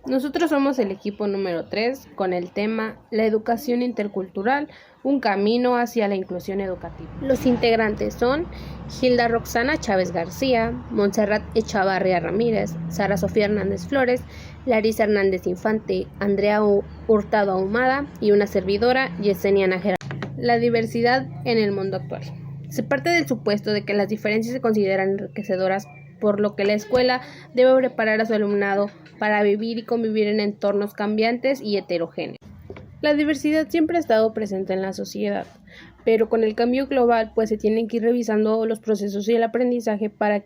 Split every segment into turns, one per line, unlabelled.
Nosotros somos el equipo número 3 con el tema La educación intercultural, un camino hacia la inclusión educativa. Los integrantes son Hilda Roxana Chávez García, Montserrat Echavarría Ramírez, Sara Sofía Hernández Flores, Larisa Hernández Infante, Andrea Hurtado Ahumada y una servidora, Yesenia Nájera. La diversidad en el mundo actual. Se parte del supuesto de que las diferencias se consideran enriquecedoras, por lo que la escuela debe preparar a su alumnado para vivir y convivir en entornos cambiantes y heterogéneos. La diversidad siempre ha estado presente en la sociedad, pero con el cambio global pues se tienen que ir revisando los procesos y el aprendizaje para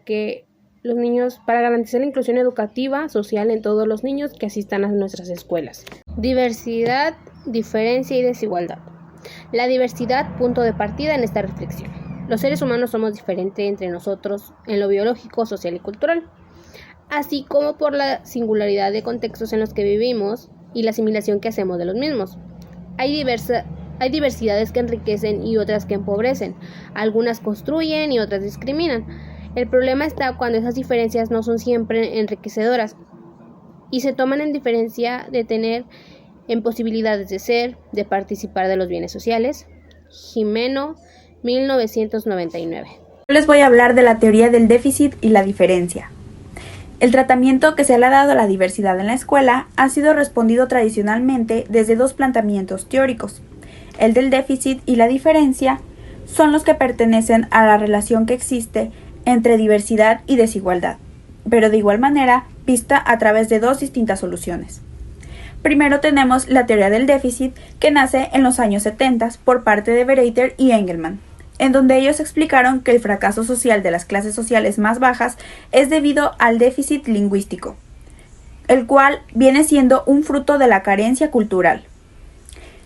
garantizar la inclusión educativa, social en todos los niños que asistan a nuestras escuelas. Diversidad, diferencia y desigualdad. La diversidad, punto de partida en esta reflexión. Los seres humanos somos diferentes entre nosotros en lo biológico, social y cultural, así como por la singularidad de contextos en los que vivimos y la asimilación que hacemos de los mismos. Hay diversidades que enriquecen y otras que empobrecen, algunas construyen y otras discriminan. El problema está cuando esas diferencias no son siempre enriquecedoras y se toman en diferencia de tener en posibilidades de ser, de participar de los bienes sociales. Jimeno, 1999.
Les voy a hablar de la teoría del déficit y la diferencia. El tratamiento que se le ha dado a la diversidad en la escuela ha sido respondido tradicionalmente desde dos planteamientos teóricos. El del déficit y la diferencia son los que pertenecen a la relación que existe entre diversidad y desigualdad, pero de igual manera vista a través de dos distintas soluciones. Primero tenemos la teoría del déficit, que nace en los años 70 por parte de Bereiter y Engelmann, en donde ellos explicaron que el fracaso social de las clases sociales más bajas es debido al déficit lingüístico, el cual viene siendo un fruto de la carencia cultural,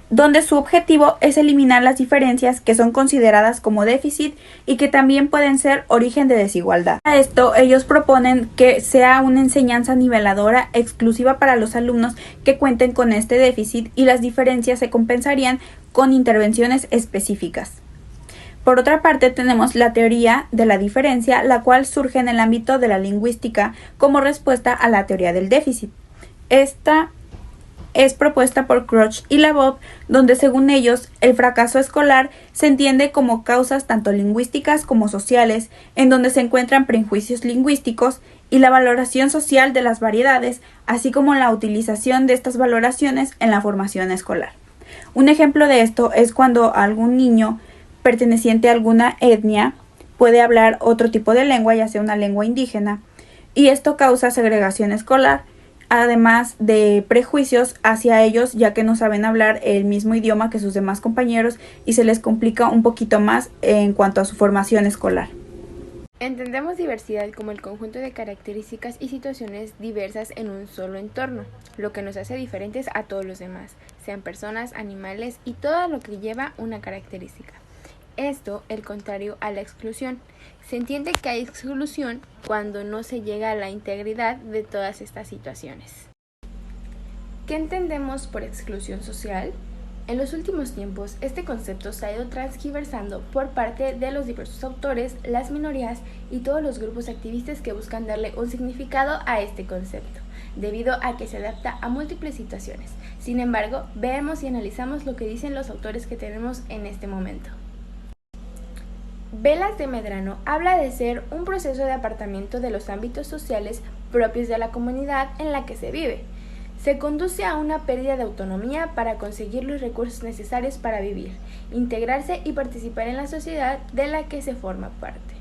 donde su objetivo es eliminar las diferencias que son consideradas como déficit y que también pueden ser origen de desigualdad. Para esto, ellos proponen que sea una enseñanza niveladora exclusiva para los alumnos que cuenten con este déficit, y las diferencias se compensarían con intervenciones específicas. Por otra parte, tenemos la teoría de la diferencia, la cual surge en el ámbito de la lingüística como respuesta a la teoría del déficit. Esta es propuesta por Crouch y Labov, donde según ellos el fracaso escolar se entiende como causas tanto lingüísticas como sociales, en donde se encuentran prejuicios lingüísticos y la valoración social de las variedades, así como la utilización de estas valoraciones en la formación escolar. Un ejemplo de esto es cuando algún niño perteneciente a alguna etnia puede hablar otro tipo de lengua, ya sea una lengua indígena, y esto causa segregación escolar, además de prejuicios hacia ellos, ya que no saben hablar el mismo idioma que sus demás compañeros y se les complica un poquito más en cuanto a su formación escolar.
Entendemos diversidad como el conjunto de características y situaciones diversas en un solo entorno, lo que nos hace diferentes a todos los demás, sean personas, animales y todo lo que lleva una característica. Esto, el contrario a la exclusión. Se entiende que hay exclusión cuando no se llega a la integridad de todas estas situaciones. ¿Qué entendemos por exclusión social? En los últimos tiempos, este concepto se ha ido transgiversando por parte de los diversos autores, las minorías y todos los grupos activistas que buscan darle un significado a este concepto, debido a que se adapta a múltiples situaciones. Sin embargo, veamos y analizamos lo que dicen los autores que tenemos en este momento. Velas de Medrano habla de ser un proceso de apartamiento de los ámbitos sociales propios de la comunidad en la que se vive. Se conduce a una pérdida de autonomía para conseguir los recursos necesarios para vivir, integrarse y participar en la sociedad de la que se forma parte.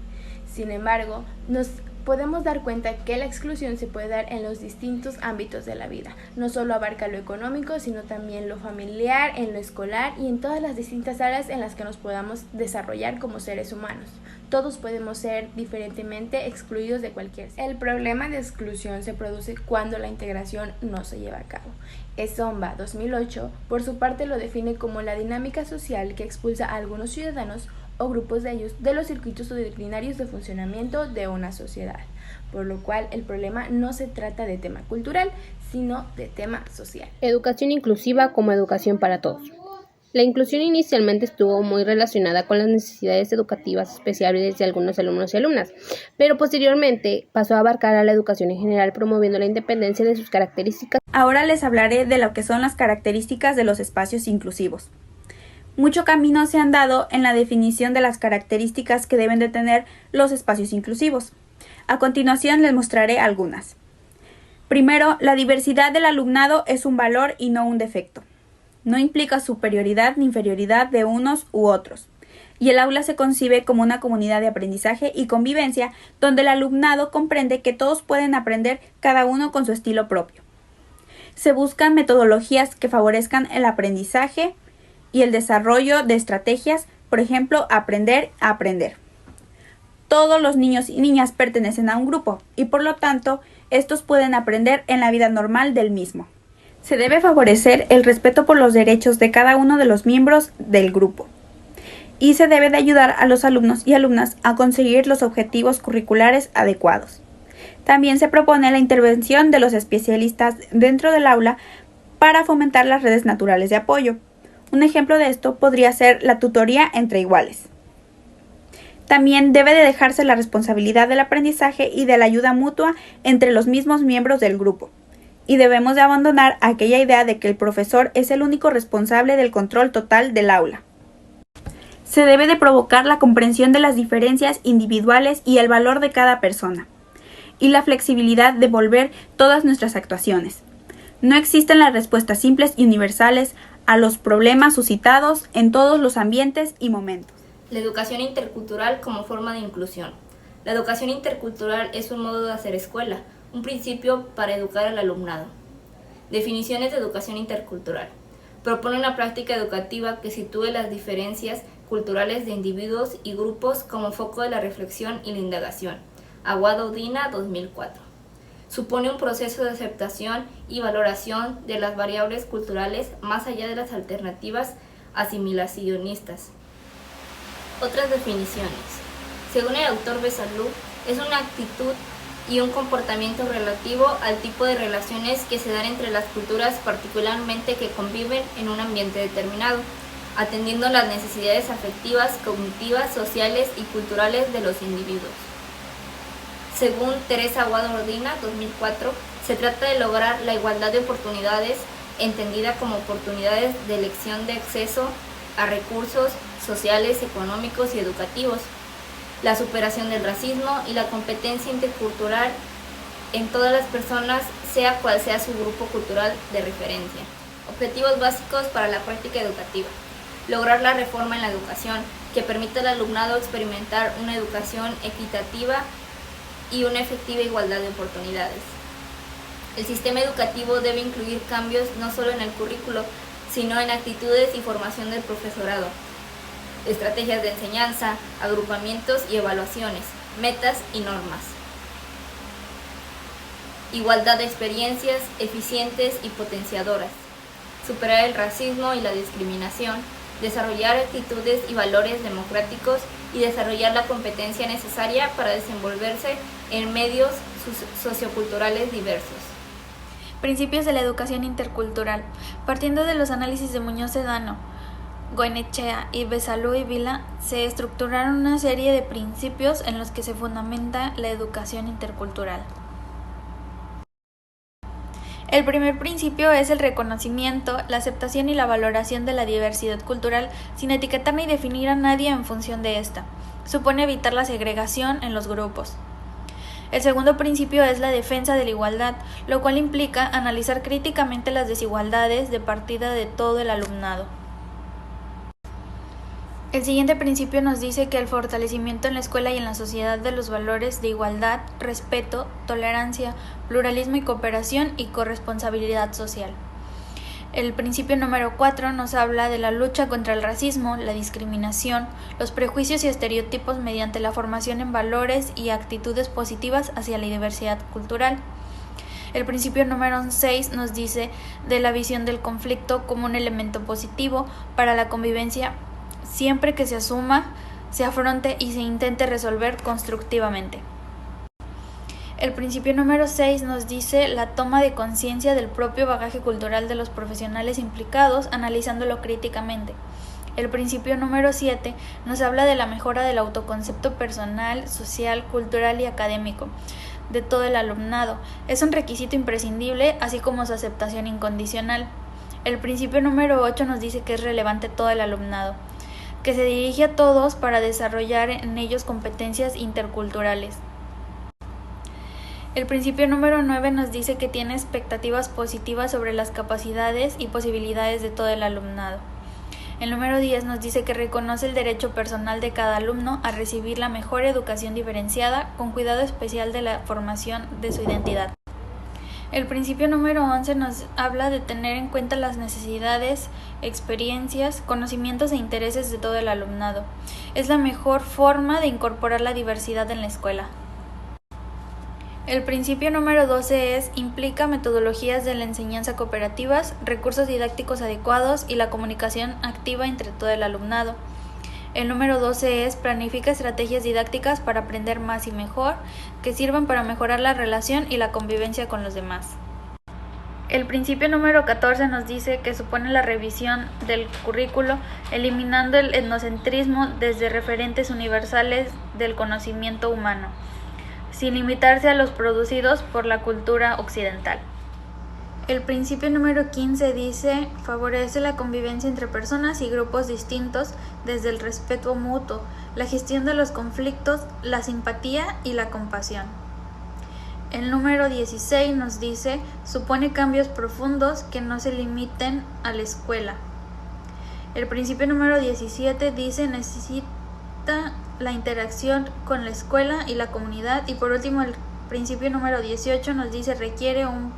Sin embargo, nos podemos dar cuenta que la exclusión se puede dar en los distintos ámbitos de la vida. No solo abarca lo económico, sino también lo familiar, en lo escolar y en todas las distintas áreas en las que nos podamos desarrollar como seres humanos. Todos podemos ser diferentemente excluidos de cualquier. El problema de exclusión se produce cuando la integración no se lleva a cabo. Esomba, 2008, por su parte lo define como la dinámica social que expulsa a algunos ciudadanos o grupos de ellos de los circuitos ordinarios de funcionamiento de una sociedad, por lo cual el problema no se trata de tema cultural, sino de tema social.
Educación inclusiva como educación para todos. La inclusión inicialmente estuvo muy relacionada con las necesidades educativas especiales de algunos alumnos y alumnas, pero posteriormente pasó a abarcar a la educación en general, promoviendo la independencia de sus características.
Ahora les hablaré de lo que son las características de los espacios inclusivos. Mucho camino se han dado en la definición de las características que deben de tener los espacios inclusivos. A continuación les mostraré algunas. Primero, la diversidad del alumnado es un valor y no un defecto. No implica superioridad ni inferioridad de unos u otros. Y el aula se concibe como una comunidad de aprendizaje y convivencia donde el alumnado comprende que todos pueden aprender cada uno con su estilo propio. Se buscan metodologías que favorezcan el aprendizaje y el desarrollo de estrategias, por ejemplo, aprender a aprender. Todos los niños y niñas pertenecen a un grupo y por lo tanto, estos pueden aprender en la vida normal del mismo. Se debe favorecer el respeto por los derechos de cada uno de los miembros del grupo y se debe de ayudar a los alumnos y alumnas a conseguir los objetivos curriculares adecuados. También se propone la intervención de los especialistas dentro del aula para fomentar las redes naturales de apoyo. Un ejemplo de esto podría ser la tutoría entre iguales. También debe de dejarse la responsabilidad del aprendizaje y de la ayuda mutua entre los mismos miembros del grupo. Y debemos de abandonar aquella idea de que el profesor es el único responsable del control total del aula. Se debe de provocar la comprensión de las diferencias individuales y el valor de cada persona, y la flexibilidad de volver todas nuestras actuaciones. No existen las respuestas simples y universales a los problemas suscitados en todos los ambientes y momentos.
La educación intercultural como forma de inclusión. La educación intercultural es un modo de hacer escuela, un principio para educar al alumnado. Definiciones de educación intercultural. Propone una práctica educativa que sitúe las diferencias culturales de individuos y grupos como foco de la reflexión y la indagación. Aguado Dina, 2004. Supone un proceso de aceptación y valoración de las variables culturales más allá de las alternativas asimilacionistas. Otras definiciones. Según el autor Besalú, es una actitud y un comportamiento relativo al tipo de relaciones que se dan entre las culturas, particularmente que conviven en un ambiente determinado, atendiendo las necesidades afectivas, cognitivas, sociales y culturales de los individuos. Según Teresa Aguado Ordina, 2004, se trata de lograr la igualdad de oportunidades, entendida como oportunidades de elección de acceso a recursos sociales, económicos y educativos, la superación del racismo y la competencia intercultural en todas las personas, sea cual sea su grupo cultural de referencia. Objetivos básicos para la práctica educativa. Lograr la reforma en la educación, que permita al alumnado experimentar una educación equitativa y una efectiva igualdad de oportunidades. El sistema educativo debe incluir cambios no solo en el currículo, sino en actitudes y formación del profesorado, estrategias de enseñanza, agrupamientos y evaluaciones, metas y normas. Igualdad de experiencias eficientes y potenciadoras. Superar el racismo y la discriminación, desarrollar actitudes y valores democráticos y desarrollar la competencia necesaria para desenvolverse en medios socioculturales diversos.
Principios de la educación intercultural. Partiendo de los análisis de Muñoz Sedano, Goyenechea y Besalú y Vila, se estructuraron una serie de principios en los que se fundamenta la educación intercultural. El primer principio es el reconocimiento, la aceptación y la valoración de la diversidad cultural sin etiquetar ni definir a nadie en función de esta. Supone evitar la segregación en los grupos. El segundo principio es la defensa de la igualdad, lo cual implica analizar críticamente las desigualdades de partida de todo el alumnado. El siguiente principio nos dice que el fortalecimiento en la escuela y en la sociedad de los valores de igualdad, respeto, tolerancia, pluralismo y cooperación y corresponsabilidad social. El principio número 4 nos habla de la lucha contra el racismo, la discriminación, los prejuicios y estereotipos mediante la formación en valores y actitudes positivas hacia la diversidad cultural. El principio número 6 nos dice de la visión del conflicto como un elemento positivo para la convivencia siempre que se asuma, se afronte y se intente resolver constructivamente. El principio número 6 nos dice la toma de conciencia del propio bagaje cultural de los profesionales implicados, analizándolo críticamente. El principio número 7 nos habla de la mejora del autoconcepto personal, social, cultural y académico de todo el alumnado. Es un requisito imprescindible, así como su aceptación incondicional. El principio número 8 nos dice que es relevante todo el alumnado, que se dirige a todos para desarrollar en ellos competencias interculturales. El principio número 9 nos dice que tiene expectativas positivas sobre las capacidades y posibilidades de todo el alumnado. El número 10 nos dice que reconoce el derecho personal de cada alumno a recibir la mejor educación diferenciada con cuidado especial de la formación de su identidad. El principio número 11 nos habla de tener en cuenta las necesidades, experiencias, conocimientos e intereses de todo el alumnado. Es la mejor forma de incorporar la diversidad en la escuela. El principio número 12 implica metodologías de la enseñanza cooperativas, recursos didácticos adecuados y la comunicación activa entre todo el alumnado. El número 12 planifica estrategias didácticas para aprender más y mejor, que sirvan para mejorar la relación y la convivencia con los demás. El principio número 14 nos dice que supone la revisión del currículo, eliminando el etnocentrismo desde referentes universales del conocimiento humano, sin limitarse a los producidos por la cultura occidental. El principio número 15 dice: favorece la convivencia entre personas y grupos distintos desde el respeto mutuo, la gestión de los conflictos, la simpatía y la compasión. El número 16 nos dice: supone cambios profundos que no se limiten a la escuela. El principio número 17 dice: necesita la interacción con la escuela y la comunidad. Y por último, el principio número 18 nos dice: requiere un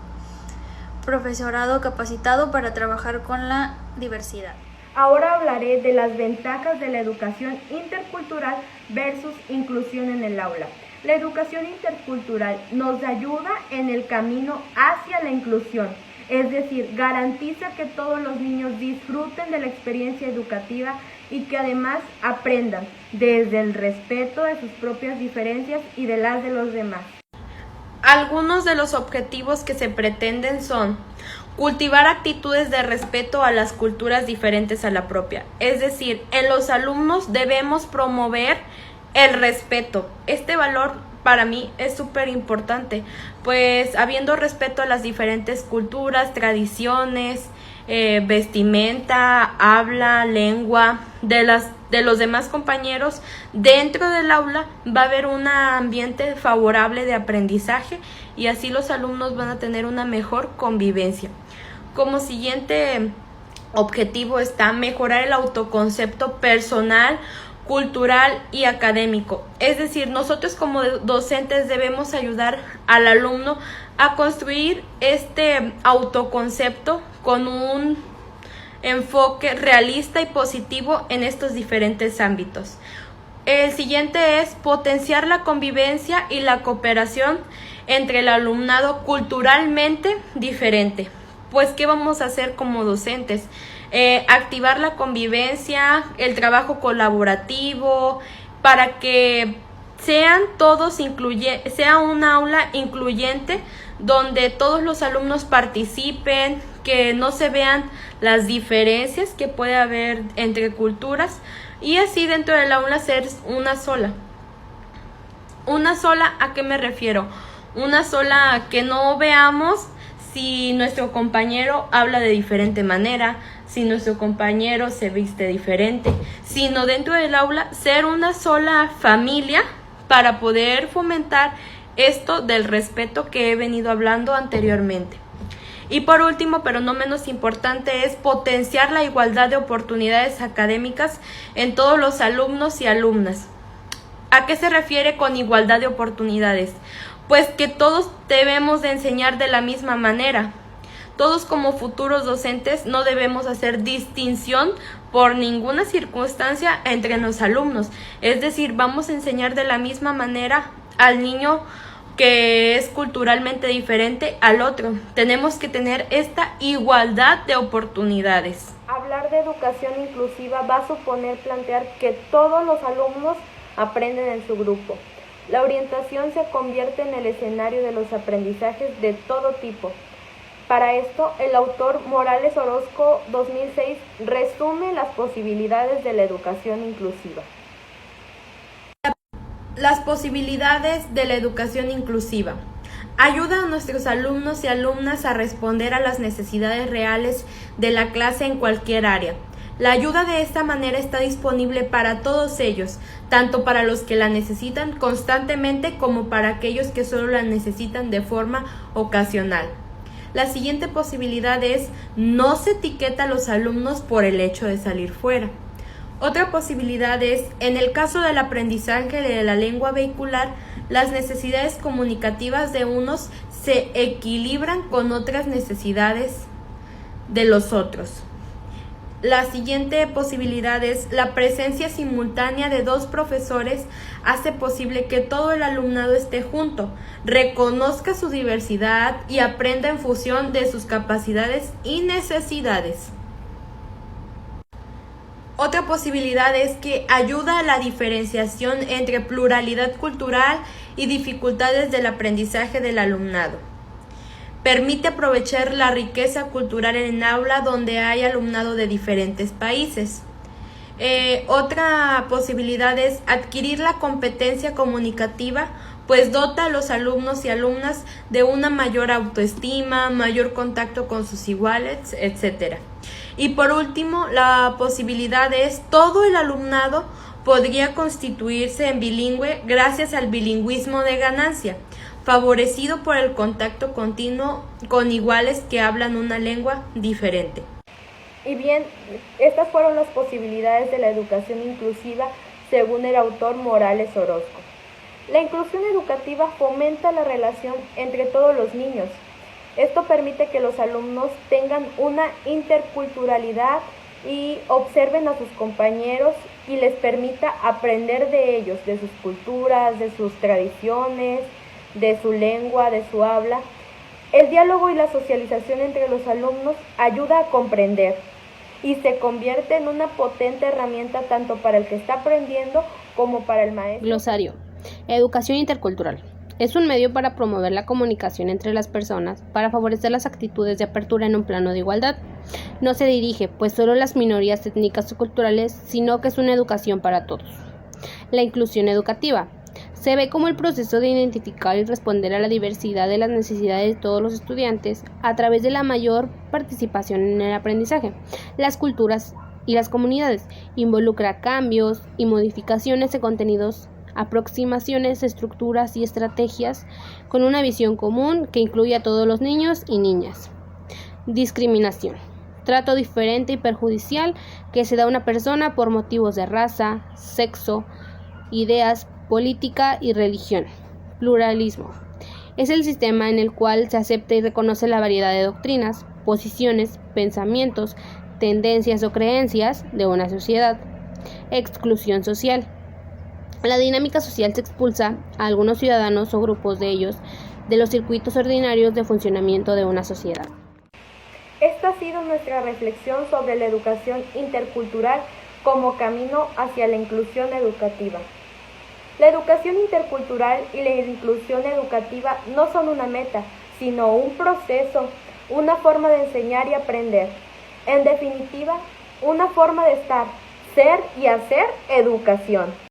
profesorado capacitado para trabajar con la diversidad.
Ahora hablaré de las ventajas de la educación intercultural versus inclusión en el aula. La educación intercultural nos ayuda en el camino hacia la inclusión, es decir, garantiza que todos los niños disfruten de la experiencia educativa y que además aprendan desde el respeto de sus propias diferencias y de las de los demás.
Algunos de los objetivos que se pretenden son cultivar actitudes de respeto a las culturas diferentes a la propia. Es decir, en los alumnos debemos promover el respeto. Este valor para mí es súper importante, pues habiendo respeto a las diferentes culturas, tradiciones, vestimenta, habla, lengua de los demás compañeros, dentro del aula va a haber un ambiente favorable de aprendizaje y así los alumnos van a tener una mejor convivencia. Como siguiente objetivo está mejorar el autoconcepto personal, cultural y académico. Es decir, nosotros como docentes debemos ayudar al alumno a construir este autoconcepto con un enfoque realista y positivo en estos diferentes ámbitos. El siguiente es potenciar la convivencia y la cooperación entre el alumnado culturalmente diferente. Pues, ¿qué vamos a hacer como docentes? Activar la convivencia, el trabajo colaborativo, para que sean todos sea un aula incluyente donde todos los alumnos participen, que no se vean las diferencias que puede haber entre culturas y así dentro del aula ser una sola. ¿Una sola a qué me refiero? Una sola que no veamos si nuestro compañero habla de diferente manera, si nuestro compañero se viste diferente, sino dentro del aula ser una sola familia para poder fomentar esto del respeto que he venido hablando anteriormente. Y por último, pero no menos importante, es potenciar la igualdad de oportunidades académicas en todos los alumnos y alumnas. ¿A qué se refiere con igualdad de oportunidades? Pues que todos debemos de enseñar de la misma manera. Todos como futuros docentes no debemos hacer distinción por ninguna circunstancia entre los alumnos. Es decir, vamos a enseñar de la misma manera al niño que es culturalmente diferente al otro. Tenemos que tener esta igualdad de oportunidades.
Hablar de educación inclusiva va a suponer plantear que todos los alumnos aprenden en su grupo. La orientación se convierte en el escenario de los aprendizajes de todo tipo. Para esto, el autor Morales Orozco, 2006, resume las posibilidades de la educación inclusiva.
Las posibilidades de la educación inclusiva. Ayuda a nuestros alumnos y alumnas a responder a las necesidades reales de la clase en cualquier área. La ayuda de esta manera está disponible para todos ellos, tanto para los que la necesitan constantemente como para aquellos que solo la necesitan de forma ocasional. La siguiente posibilidad es: no se etiqueta a los alumnos por el hecho de salir fuera. Otra posibilidad es: en el caso del aprendizaje de la lengua vehicular, las necesidades comunicativas de unos se equilibran con otras necesidades de los otros. La siguiente posibilidad es: la presencia simultánea de dos profesores hace posible que todo el alumnado esté junto, reconozca su diversidad y aprenda en función de sus capacidades y necesidades. Otra posibilidad es que ayuda a la diferenciación entre pluralidad cultural y dificultades del aprendizaje del alumnado. Permite aprovechar la riqueza cultural en el aula donde hay alumnado de diferentes países. Otra posibilidad es adquirir la competencia comunicativa, pues dota a los alumnos y alumnas de una mayor autoestima, mayor contacto con sus iguales, etc. Y por último, la posibilidad es: todo el alumnado podría constituirse en bilingüe gracias al bilingüismo de ganancia, favorecido por el contacto continuo con iguales que hablan una lengua diferente.
Y bien, estas fueron las posibilidades de la educación inclusiva según el autor Morales Orozco. La inclusión educativa fomenta la relación entre todos los niños. Esto permite que los alumnos tengan una interculturalidad y observen a sus compañeros y les permita aprender de ellos, de sus culturas, de sus tradiciones, de su lengua, de su habla. El diálogo y la socialización entre los alumnos ayuda a comprender y se convierte en una potente herramienta tanto para el que está aprendiendo como para el maestro.
Glosario. Educación intercultural. Es un medio para promover la comunicación entre las personas, para favorecer las actitudes de apertura en un plano de igualdad. No se dirige, pues, solo a las minorías étnicas o culturales, sino que es una educación para todos. La inclusión educativa. Se ve como el proceso de identificar y responder a la diversidad de las necesidades de todos los estudiantes a través de la mayor participación en el aprendizaje. Las culturas y las comunidades involucra cambios y modificaciones de contenidos, aproximaciones, estructuras y estrategias con una visión común que incluye a todos los niños y niñas. Discriminación. Trato diferente y perjudicial que se da a una persona por motivos de raza, sexo, ideas, política y religión. Pluralismo. Es el sistema en el cual se acepta y reconoce la variedad de doctrinas, posiciones, pensamientos, tendencias o creencias de una sociedad. Exclusión social. La dinámica social se expulsa a algunos ciudadanos o grupos de ellos de los circuitos ordinarios de funcionamiento de una sociedad.
Esta ha sido nuestra reflexión sobre la educación intercultural como camino hacia la inclusión educativa. La educación intercultural y la inclusión educativa no son una meta, sino un proceso, una forma de enseñar y aprender. En definitiva, una forma de estar, ser y hacer educación.